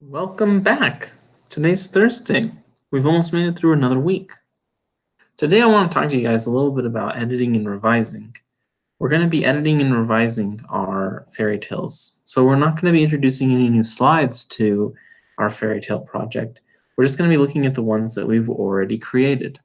Welcome back. Today's Thursday. We've almost made it through another week. Today I want to talk to you guys a little bit about editing and revising. We're going to be editing and revising our fairy tales. So we're not going to be introducing any new slides to our fairy tale project. We're just going to be looking at the ones that we've already created.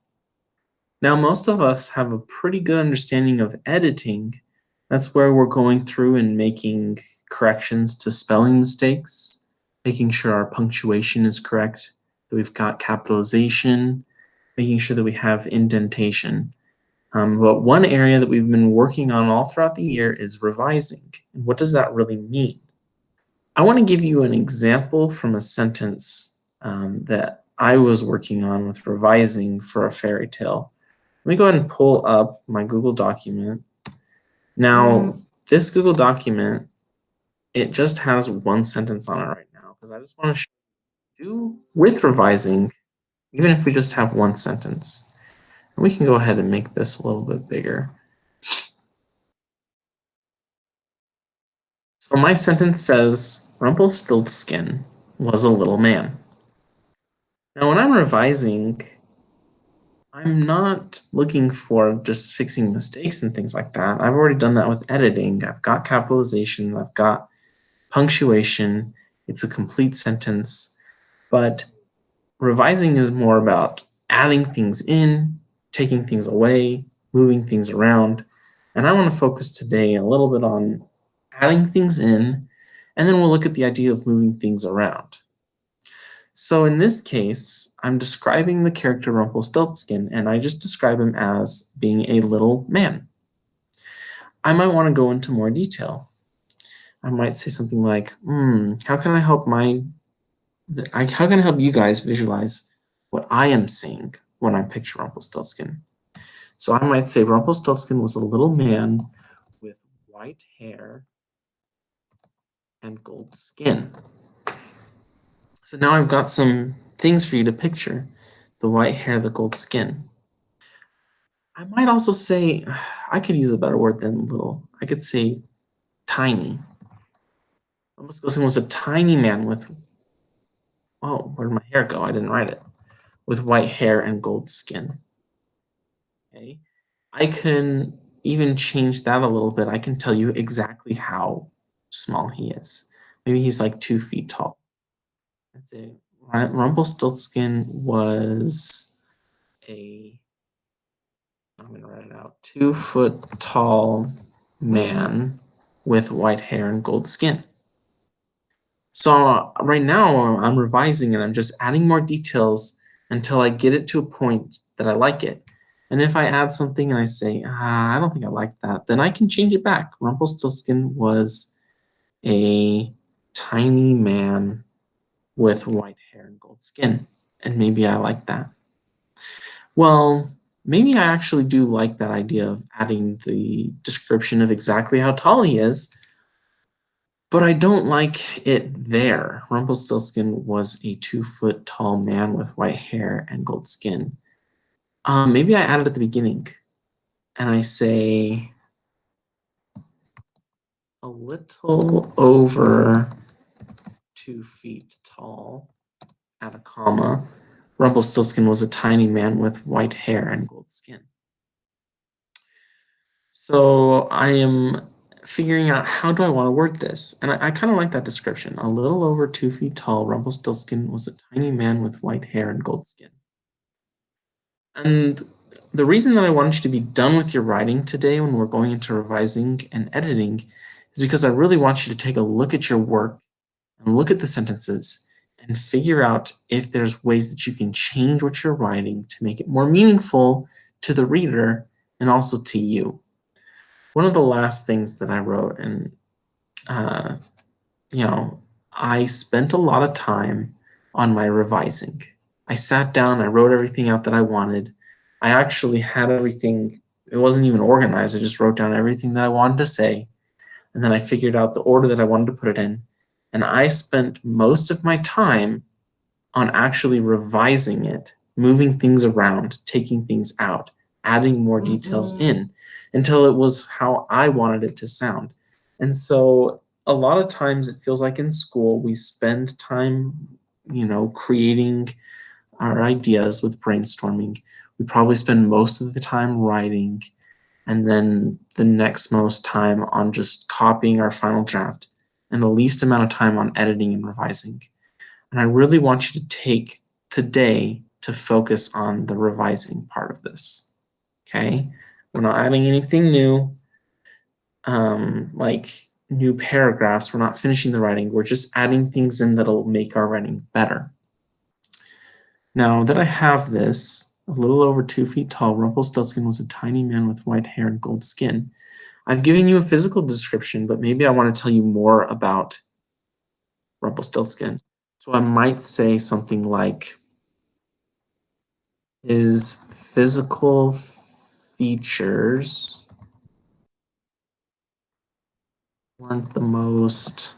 Now, most of us have a pretty good understanding of editing. That's where we're going through and making corrections to spelling mistakes, making sure our punctuation is correct, that we've got capitalization, making sure that we have indentation. But one area that we've been working on all throughout the year is revising. And what does that really mean? I want to give you an example from a sentence that I was working on with revising for a fairy tale. Let me go ahead and pull up my Google document. Now, this Google document, it just has one sentence on it right now because I just want to do with revising, even if we just have one sentence. And we can go ahead and make this a little bit bigger. So my sentence says, Rumpelstiltskin was a little man. Now, when I'm revising, I'm not looking for just fixing mistakes and things like that. I've already done that with editing. I've got capitalization, I've got punctuation, it's a complete sentence. But revising is more about adding things in, taking things away, moving things around. And I want to focus today a little bit on adding things in, and then we'll look at the idea of moving things around. So in this case, I'm describing the character Rumpelstiltskin, and I just describe him as being a little man. I might want to go into more detail. I might say something like, how can I help you guys visualize what I am seeing when I picture Rumpelstiltskin? So I might say Rumpelstiltskin was a little man with white hair and gold skin. So now I've got some things for you to picture: the white hair, the gold skin. I might also say, I could use a better word than little. I could say tiny. Rumpelstiltskin was a tiny man with, oh, where did my hair go? I didn't write it. With white hair and gold skin. Okay. I can even change that a little bit. I can tell you exactly how small he is. Maybe he's like 2 feet tall. Let's say Rumpelstiltskin was I'm going to write it out, 2 foot tall man with white hair and gold skin. So right now I'm revising and I'm just adding more details until I get it to a point that I like it. And if I add something and I say, I don't think I like that, then I can change it back. Rumpelstiltskin was a tiny man with white hair and gold skin. And maybe I like that. Well, maybe I actually do like that idea of adding the description of exactly how tall he is, but I don't like it there. Rumpelstiltskin was a 2 foot tall man with white hair and gold skin. Maybe I add it at the beginning and I say a little over 2 feet tall, add a comma. Rumpelstiltskin was a tiny man with white hair and gold skin. So I am figuring out, how do I want to word this? And I kind of like that description. A little over 2 feet tall, Rumpelstiltskin was a tiny man with white hair and gold skin. And the reason that I want you to be done with your writing today when we're going into revising and editing is because I really want you to take a look at your work and look at the sentences and figure out if there's ways that you can change what you're writing to make it more meaningful to the reader and also to you. One of the last things that I wrote, and I spent a lot of time on my revising. I sat down, I wrote everything out that I wanted. I actually had everything, it wasn't even organized, I just wrote down everything that I wanted to say, and then I figured out the order that I wanted to put it in. And I spent most of my time on actually revising it, moving things around, taking things out, adding more details in, until it was how I wanted it to sound. And so a lot of times it feels like in school we spend time, creating our ideas with brainstorming. We probably spend most of the time writing and then the next most time on just copying our final draft and the least amount of time on editing and revising. And I really want you to take today to focus on the revising part of this. Okay? We're not adding anything new, like new paragraphs. We're not finishing the writing. We're just adding things in that'll make our writing better. Now that I have this, a little over 2 feet tall, Rumpelstiltskin was a tiny man with white hair and gold skin. I've given you a physical description, but maybe I want to tell you more about Rumpelstiltskin. So I might say something like, his physical features weren't the most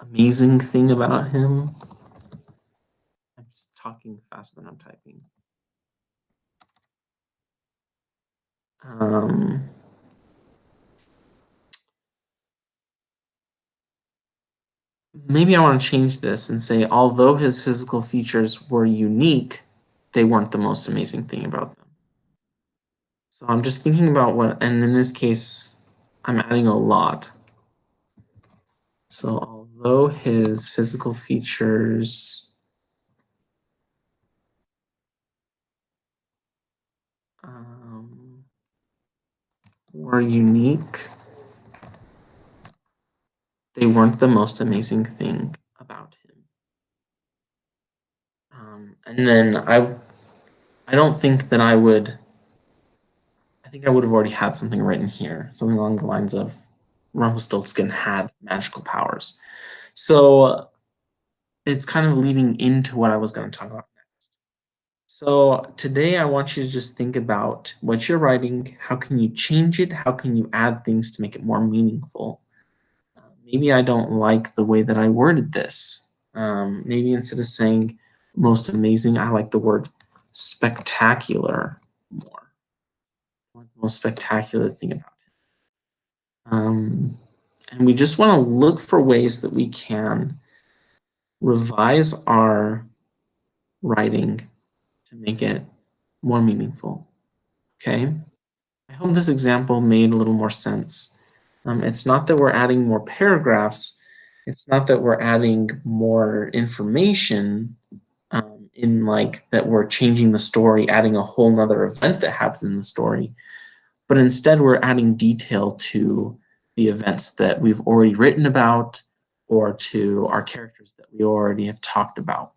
amazing thing about him. I'm just talking faster than I'm typing. Maybe I want to change this and say, although his physical features were unique, they weren't the most amazing thing about them. So I'm just thinking about what, and in this case, I'm adding a lot. So although his physical features were unique, they weren't the most amazing thing about him. And then I don't think that I think I would have already had something written here, something along the lines of Rumpelstiltskin had magical powers. So it's kind of leading into what I was going to talk about next. So today I want you to just think about what you're writing. How can you change it? How can you add things to make it more meaningful? Maybe I don't like the way that I worded this. Maybe instead of saying most amazing, I like the word spectacular more. What the most spectacular thing about it. And we just want to look for ways that we can revise our writing to make it more meaningful. Okay? I hope this example made a little more sense. It's not that we're adding more paragraphs. It's not that we're adding more information in like that we're changing the story, adding a whole nother event that happens in the story. But instead we're adding detail to the events that we've already written about or to our characters that we already have talked about.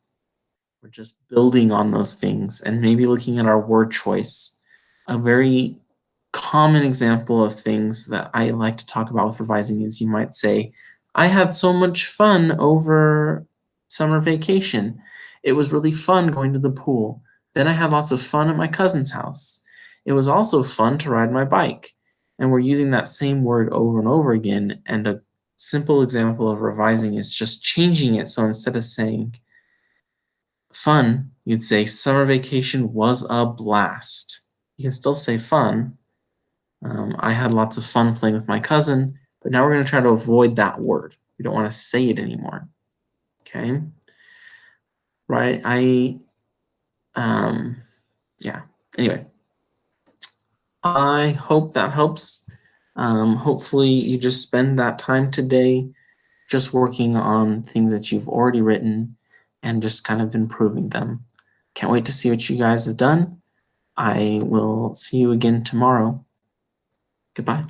We're just building on those things and maybe looking at our word choice. A very common example of things that I like to talk about with revising is you might say, I had so much fun over summer vacation. It was really fun going to the pool. Then I had lots of fun at my cousin's house. It was also fun to ride my bike. And we're using that same word over and over again. And a simple example of revising is just changing it. So instead of saying fun, you'd say summer vacation was a blast. You can still say fun. I had lots of fun playing with my cousin, but now we're going to try to avoid that word. We don't want to say it anymore. Okay? Right? Yeah. Anyway, I hope that helps. Hopefully you just spend that time today just working on things that you've already written and just kind of improving them. Can't wait to see what you guys have done. I will see you again tomorrow. Goodbye.